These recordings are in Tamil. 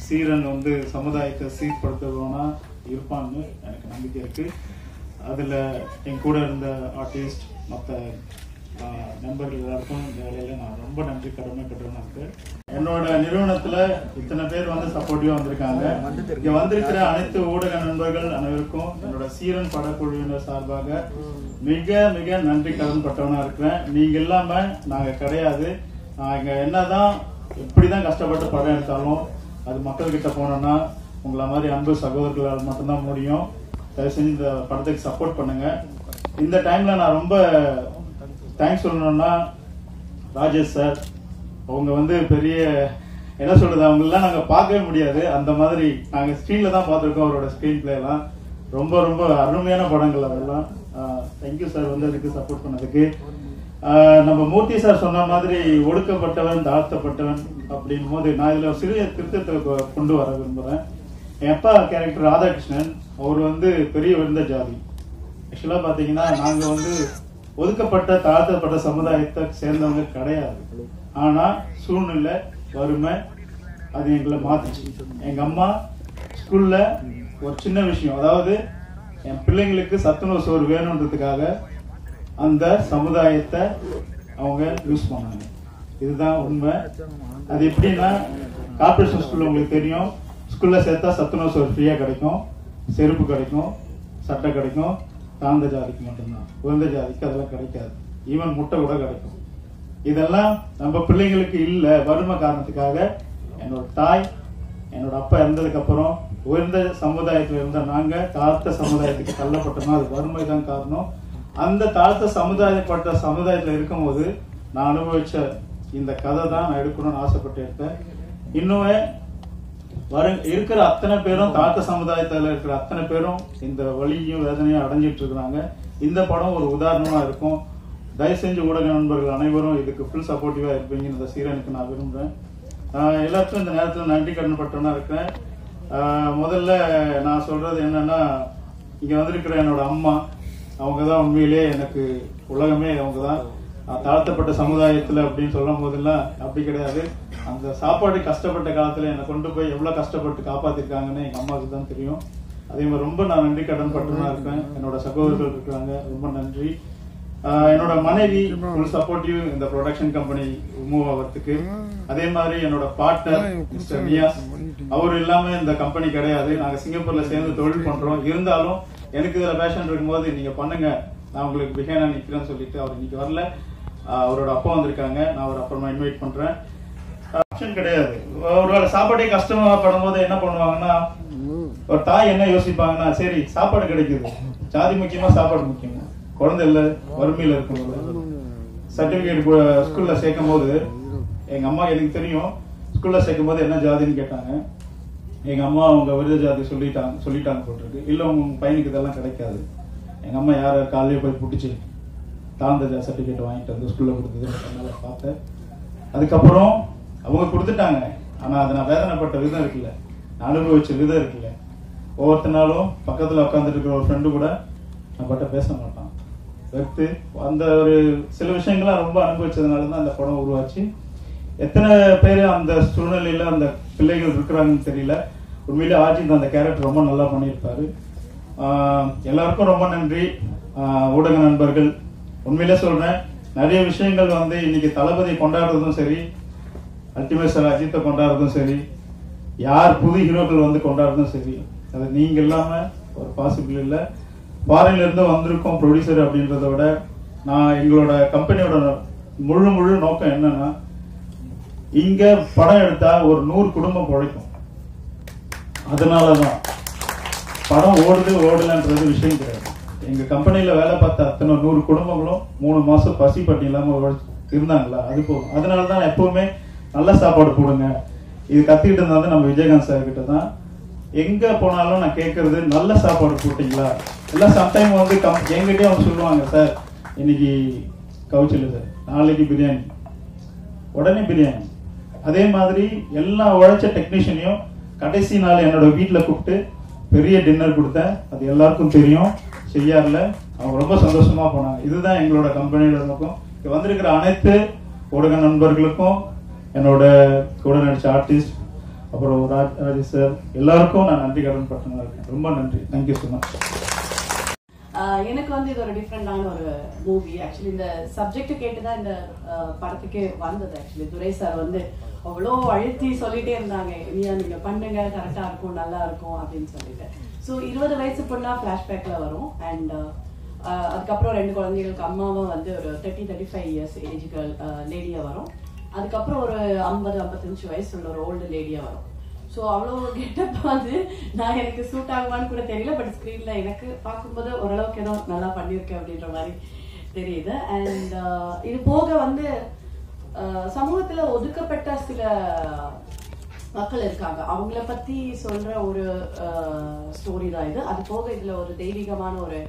சீரன் வந்து சமுதாயத்தை சீர்படுத்துறவனா இருப்பான்னு எனக்கு நம்பிக்கை இருக்கு. அதில் என் கூட இருந்த ஆர்டிஸ்ட் மற்ற நண்பர்கள் எல்லாருக்கும் இந்த வேலையில் நான் ரொம்ப நன்றி கடமைப்பட்டவனா இருக்கு. என்னோட நிறுவனத்தில் இத்தனை பேர் வந்து சப்போர்ட்டிவாக வந்திருக்காங்க. இங்கே வந்திருக்கிற அனைத்து ஊடக நண்பர்கள் அனைவருக்கும் என்னோட சீரன் படக்குழுவினர் சார்பாக மிக மிக நன்றி கடன்பட்டவனா இருக்கிறேன். நீங்க இல்லாம நாங்க கிடையாது. நாங்க என்னதான் எப்படிதான் கஷ்டப்பட்டு படம் எடுத்தாலும் அது மக்கள்கிட்ட போனோம்னா உங்களை மாதிரி அன்பு சகோதரர்களால் மட்டும்தான் முடியும். தயவு செஞ்சு இந்த படத்துக்கு சப்போர்ட் பண்ணுங்க. இந்த டைம்ல நான் ரொம்ப தேங்க்ஸ் சொல்லணும்னா ராஜேஷ் சார், அவங்க வந்து பெரிய என்ன சொல்றது, அவங்களெல்லாம் நாங்க பார்க்கவே முடியாது. அந்த மாதிரி நாங்க ஸ்கிரீன்ல தான் பார்த்துருக்கோம். அவரோட ஸ்கிரீன் பிளே எல்லாம் ரொம்ப ரொம்ப அருமையான படங்கள் அதெல்லாம். தேங்க்யூ சார் வந்து அதுக்கு சப்போர்ட் பண்ணதுக்கு. நம்ம மூர்த்தி சார் சொன்ன மாதிரி ஒடுக்கப்பட்டவன் தாழ்த்தப்பட்டவன் அப்படின் போது நான் இதுல சிறிய திருத்தத்தை கொண்டு வர விரும்புறேன். என் அப்பா கேரக்டர் ராதாகிருஷ்ணன், அவர் வந்து பெரிய விருந்த ஜாதி. ஆக்சுவலா பாத்தீங்கன்னா நாங்க வந்து ஒதுக்கப்பட்ட தாழ்த்தப்பட்ட சமுதாயத்தை சேர்ந்தவங்க கிடையாது. ஆனா சூழ்நிலை வறுமை அது எங்களை மாத்துச்சு. எங்க அம்மா ஸ்கூல்ல ஒரு சின்ன விஷயம், அதாவது என் பிள்ளைங்களுக்கு சத்துணவு சோறு வேணுன்றதுக்காக அந்த சமுதாயத்தை அவங்க யூஸ் பண்ணாங்க. இதுதான் உண்மை. அது எப்படின்னா கார்பரேஷன் ஸ்கூல்ல உங்களுக்கு தெரியும், ஸ்கூல்ல சேர்த்தா சத்துணவு சோறு ஃப்ரீயா கிடைக்கும், செருப்பு கிடைக்கும், சட்டை கிடைக்கும். தாழ்ந்த ஜாதிக்கு மட்டும்தான், உயர்ந்த ஜாதிக்கு அதெல்லாம் கிடைக்காது. ஈவன் முட்டை கூட கிடைக்கும். இதெல்லாம் நம்ம பிள்ளைங்களுக்கு இல்ல, வறுமை காரணத்துக்காக என்னோட தாய் என்னோட அப்பா இறந்ததுக்கு அப்புறம் உயர்ந்த சமுதாயத்துல இருந்த நாங்க தாழ்த்த சமுதாயத்துக்கு தள்ளப்பட்டோம்னா அது வறுமை தான் காரணம். அந்த தாழ்த்த சமுதாயத்துல இருக்கும் போது நான் அனுபவிச்ச இந்த கதை தான் நான் எடுக்கணும்னு ஆசைப்பட்டு எடுத்தேன். இன்னுமே இருக்கிற அத்தனை பேரும் தாழ்த்த சமுதாயத்துல இருக்கிற அத்தனை பேரும் இந்த வலியும் வேதனையும் அடைஞ்சிட்டு இருக்கிறாங்க. இந்த படம் ஒரு உதாரணமா இருக்கும். தயவு செஞ்சு ஊடக நண்பர்கள் அனைவரும் இதுக்கு ஃபுல் சப்போர்ட்டிவா இருப்பீங்க. இந்த சீரனுக்கு நான் விரும்புறேன். எல்லாருக்கும் இந்த நேரத்தில் நன்றி கடன்பட்டவனா இருக்கிறேன். முதல்ல நான் சொல்றது என்னன்னா, இங்க வந்திருக்கிற என்னோட அம்மா, அவங்கதான் உண்மையிலேயே எனக்கு உலகமே. அவங்கதான் தாழ்த்தப்பட்ட சமுதாயத்துல அப்படின்னு சொல்லும் போதெல்லாம் அப்படி கிடையாது. அந்த சாப்பாடு கஷ்டப்பட்ட காலத்துல என்னை கொண்டு போய் எவ்வளவு கஷ்டப்பட்டு காப்பாத்திருக்காங்கன்னு எங்க அம்மாவுக்கு தான் தெரியும். அதே மாதிரி ரொம்ப நான் நன்றி கடன்பட்டவனா இருப்பேன். என்னோட சகோதரர்கள் இருக்கிறாங்க, ரொம்ப நன்றி. என்னோட மனைவி ஃபுல் சப்போர்ட்டிவ் இந்த ப்ரொடக்ஷன் கம்பெனி மூவ் ஆகிறதுக்கு. அதே மாதிரி என்னோட பார்ட்னர் மிஸ்டர் நியாஸ், அவர் இல்லாம இந்த கம்பெனி கிடையாது. நாங்க சிங்கப்பூர்ல சேர்ந்து தொழில் பண்றோம். இருந்தாலும் எனக்கு இதுல பேஷன் இருக்கும்போது நீங்க பண்ணுங்க, நான் உங்களுக்கு பிஹேனா நிக்கிறேன்னு சொல்லிட்டு அவர் இன்னைக்கு வரல. அவரோட அப்பா வந்திருக்காங்க, நான் அவர் அப்புறமா இன்வைட் பண்றேன். ஆப்ஷன் கிடையாது. ஒருவேளை சாப்பாடே கஷ்டமா படும்போது என்ன பண்ணுவாங்கன்னா, ஒரு தாய் என்ன யோசிப்பாங்கன்னா, சரி சாப்பாடு கிடைக்குது, ஜாதி முக்கியமா சாப்பாடு முக்கியமா, குழந்தை இல்ல வறுமையில இருக்கும். சர்டிபிகேட் ஸ்கூல்ல சேர்க்கும் போது எங்க அம்மா, எனக்கு தெரியும் ஸ்கூல்ல சேர்க்கும் போது என்ன ஜாதின்னு கேட்டாங்க. எங்க அம்மா அவங்க விருத ஜாதி சொல்லிட்டாங்க போட்டிருக்கு. இல்ல உங்க பையனுக்கு இதெல்லாம் கிடைக்காது. எங்க அம்மா யார காலையில போய் புடிச்சு தாழ்ந்த சர்டிபிகேட் வாங்கிட்டு வந்து ஸ்கூல்ல கொடுத்தது பார்த்தேன். அதுக்கப்புறம் அவங்க கொடுத்துட்டாங்க. ஆனா அது நான் வேதனைப்பட்ட விதம் இருக்குல்ல, நான் அனுபவிச்ச விதம் இருக்குல்ல. ஒவ்வொருத்தனாலும் பக்கத்துல உட்காந்துட்டு இருக்கிற ஒரு ஃப்ரெண்டு கூட நான் பட்ட பேச மாட்டான். வெறுத்து அந்த ஒரு சில விஷயங்கள்லாம் ரொம்ப அனுபவிச்சதுனாலதான் அந்த படம் உருவாச்சு. எத்தனை பேர் அந்த சூழ்நிலையில அந்த பிள்ளைகள் இருக்கிறாங்கன்னு தெரியல. உண்மையிலே ஆஜித் அந்த கேரக்டர் ரொம்ப நல்லா பண்ணியிருப்பாரு. எல்லாருக்கும் ரொம்ப நன்றி. ஊடக நண்பர்கள், உண்மையிலே சொல்றேன், நிறைய விஷயங்கள் வந்து இன்னைக்கு தளபதி கொண்டாடுறதும் சரி, அல்டிமேட் ஸ்டார் அஜித்தை கொண்டாடுறதும் சரி, யார் புது ஹீரோக்கள் வந்து கொண்டாடுறதும் சரி, அது நீங்க இல்லாம ஒரு பாசிபிள் இல்லை. ஃபாரின்ல இருந்து வந்திருக்கோம் ப்ரொடியூசர் அப்படின்றத விட, நான் எங்களோட கம்பெனியோட முழு நோக்கம் என்னன்னா, இங்க படம் எடுத்தா ஒரு 100 குடும்பம் பிழைக்கும். அதனாலதான் படம் ஓடலன்றது விஷயம் கிடையாது. எங்க கம்பெனில வேலை பார்த்த அத்தனை 100 குடும்பங்களும் 3 மாசம் பசி பட்டி இல்லாம இருந்தாங்களா, அது போதும். அதனாலதான் எப்பவுமே நல்ல சாப்பாடு போடுங்க. இது கத்திக்கிட்டு இருந்தாலும் நம்ம விஜயகாந்த் சார் கிட்ட தான் எங்க போனாலும் நான் கேட்கறது, நல்ல சாப்பாடு போட்டீங்களா. எல்லாம் சம்டைம் வந்து எங்கிட்டே அவங்க சொல்லுவாங்க, சார் இன்னைக்கு கவுச்சில்ல சார், நாளைக்கு பிரியாணி, உடனே பிரியாணி. அதே மாதிரி எல்லா உழைச்ச டெக்னீஷியனையும் கடைசி நாள் என்னோட வீட்டுல கூப்பிட்டு பெரிய டின்னர் கொடுத்தேன். அது எல்லாருக்கும் தெரியும். செய்யார்ல அவங்க ரொம்ப சந்தோஷமா போனாங்க. இதுதான் எங்களோட கம்பெனியோட நோக்கம். இங்க வந்திருக்கிற அனைத்து ஊடக நண்பர்களுக்கும், என்னோட கூட நடிச்ச ஆர்டிஸ்ட் அப்புறம் ராஜேஷ் சார் எல்லாருக்கும் நான் நன்றி கடன் பட்டனா இருக்கேன். ரொம்ப நன்றி. Thank you so much. எனக்கு வந்து இது ஒரு டிஃப்ரெண்டான ஒரு மூவி. ஆக்சுவலி இந்த சப்ஜெக்ட் கேட்டுதான் இந்த படத்துக்கே வந்தது. ஆக்சுவலி துரை சார் வந்து அவ்வளோ அழுத்தி சொல்லிட்டே இருந்தாங்க, நீங்க பண்ணுங்க, கரெக்டா இருக்கும், நல்லா இருக்கும் அப்படின்னு சொல்லிட்டு. ஸோ 20 வயசு பொண்ணா ஃபிளாஷ்பேக்ல வரும். அண்ட் அதுக்கப்புறம் 2 குழந்தைகளுக்கு அம்மாவும் வந்து ஒரு 30-35 இயர்ஸ் ஏஜ்கள் லேடியா வரும். அதுக்கப்புறம் ஒரு 50-55 வயசு உள்ள ஒரு ஓல்டு லேடியா வரும். ஸோ அவ்வளோ கெட்டப் வந்து நான் எனக்கு சூட் ஆகுமான்னு கூட தெரியல. பட் ஸ்க்ரீன்ல எனக்கு பார்க்கும்போது ஓரளவுக்கு ஏதோ நல்லா பண்ணியிருக்கேன் அப்படின்ற மாதிரி தெரியுது. அண்ட் இது போக வந்து சமூகத்துல ஒதுக்கப்பட்ட சில மக்கள் இருக்காங்க, அவங்கள பத்தி சொல்ற ஒரு ஸ்டோரி தான் இது. அது போக இதுல ஒரு தெய்வீகமான ஒரு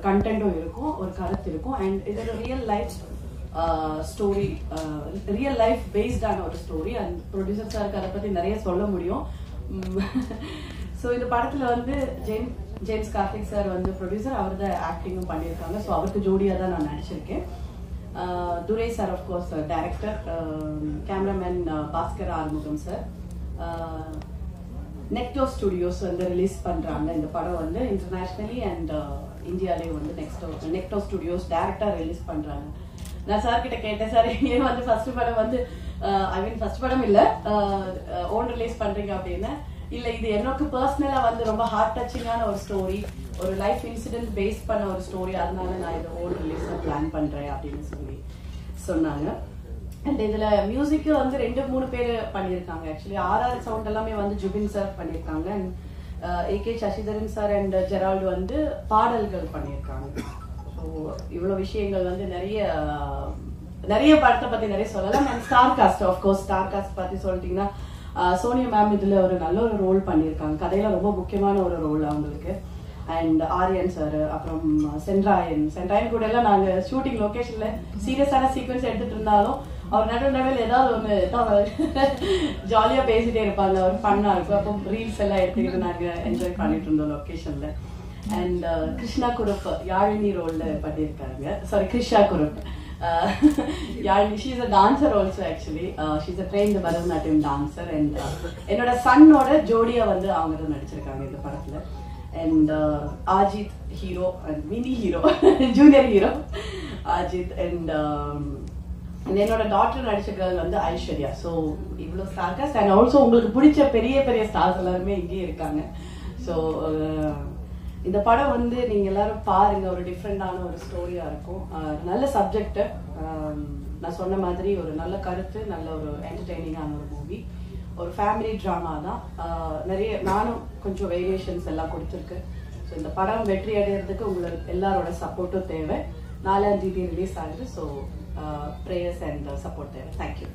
கண்டென்ட்டும் இருக்கும், ஒரு கருத்து இருக்கும். அண்ட் இது ஒரு real life story, real life பேஸ்டான ஒரு ஸ்டோரி. அண்ட் ப்ரொடியூசர் சாருக்கு அதை பத்தி நிறைய சொல்ல முடியும். ஸோ இந்த படத்துல வந்து ஜேம்ஸ் கார்த்திக் சார் வந்து ப்ரொடியூசர், அவர் தான் ஆக்டிங்கும் பண்ணியிருக்காங்க. ஸோ அவருக்கு ஜோடியா தான் நான் நடிச்சிருக்கேன். Durai sir of course director, cameraman Baskar Arumugam sir. நெக்டோ ஸ்டுடியோஸ் வந்து ரிலீஸ் பண்றாங்க இந்த படம் வந்து இன்டர்நேஷனலி அண்ட் இந்தியாலேயும் வந்து நெக்டோ ஸ்டுடியோஸ் டைரக்டா ரிலீஸ் பண்றாங்க. நான் சார் கிட்ட கேட்டேன், சார் ஏன் வந்து ஃபர்ஸ்ட் படம் வந்து ஃபர்ஸ்ட் படம் இல்ல ஓன் ரிலீஸ் பண்றீங்க அப்படின்னு. இல்ல இது எனக்கு பர்சனலா வந்து ரொம்ப ஹார்ட் டச்சிங்கான ஒரு ஸ்டோரி, ஒரு லைஃப் இன்சிடென்ட் பேஸ் பண்ண ஒரு ஸ்டோரி, அதனால நான் இதை ஓன் ரிலீஸ் பிளான் பண்றேன் அப்படின்னு சொல்லி சொன்னாங்க. அண்ட் இதுல மியூசிக் வந்து 2-3 பேர் பண்ணியிருக்காங்க. ஆக்சுவலி ஆர்ஆர் சவுண்ட் எல்லாமே வந்து ஜுபின் சார் பண்ணியிருக்காங்க. And A K Sasidharan sir and Gerald வந்து பாடல்கள் பண்ணியிருக்காங்க. ஸோ இவ்வளவு விஷயங்கள் வந்து நிறைய படத்தை பத்தி நிறைய சொல்லலாம். And star cast, of course star cast பத்தி சொல்லிட்டீங்கன்னா சோனியா மேம் இதுல ஒரு நல்ல ஒரு ரோல் பண்ணியிருக்காங்க, கதையில ரொம்ப முக்கியமான ஒரு ரோல் அவங்களுக்கு. அண்ட் ஆரியன் சார், அப்புறம் சென்ட்ராயன் கூட எல்லாம் நாங்க ஷூட்டிங் லொகேஷன்ல சீரியஸான சீக்வன்ஸ் எடுத்துட்டு இருந்தாலும் அவர் நடுவில் ஏதாவது ஒண்ணு ஜாலியா பேசிட்டே இருப்பாங்க, அவர் ஃபன்னா இருக்கும். அப்போ ரீல்ஸ் எல்லாம் எடுத்துக்கிட்டு நாங்க என்ஜாய் பண்ணிட்டு இருந்தோம் லொகேஷன்ல. அண்ட் கிருஷ்ணா குருப் யாழினி ரோல்ல பண்ணியிருக்காங்க. Sorry, Krishna Kurup Yazhini, she is a dancer also. Actually she is a trained Bharatanatyam dancer. And என்னோட சன்னோட ஜோடியா வந்து அவங்க தான் நடிச்சிருக்காங்க இந்த படத்துல. And Aajith hero and mini hero, junior hero Aajith. And என்னோட டாக்டர் நடிச்ச கேர்ள் வந்து ஐஸ்வர்யா. ஸோ இவ்வளோ ஸ்டார் காஸ்ட். அண்ட் ஆல்சோ உங்களுக்கு பிடிச்ச பெரிய பெரிய ஸ்டார்ஸ் எல்லாருமே இங்கே இருக்காங்க. ஸோ இந்த படம் வந்து நீங்க எல்லாரும் பாருங்க, ஒரு டிஃப்ரெண்டான ஒரு ஸ்டோரியா இருக்கும். நல்ல சப்ஜெக்ட், நான் சொன்ன மாதிரி ஒரு நல்ல கருத்து, நல்ல ஒரு என்டர்டெய்னிங்கான ஒரு மூவி, ஒரு ஃபேமிலி ட்ராமா தான். நிறைய நானும் கொஞ்சம் வேரியேஷன்ஸ் எல்லாம் கொடுத்துருக்கு. ஸோ இந்த படம் வெற்றி அடைகிறதுக்கு உங்களுக்கு எல்லாரோட சப்போர்ட்டும் தேவை. 4ஆம் தேதி ரிலீஸ் ஆகுது. ஸோ ப்ரேயர்ஸ் அண்ட் சப்போர்ட் தேவை. தேங்க்யூ.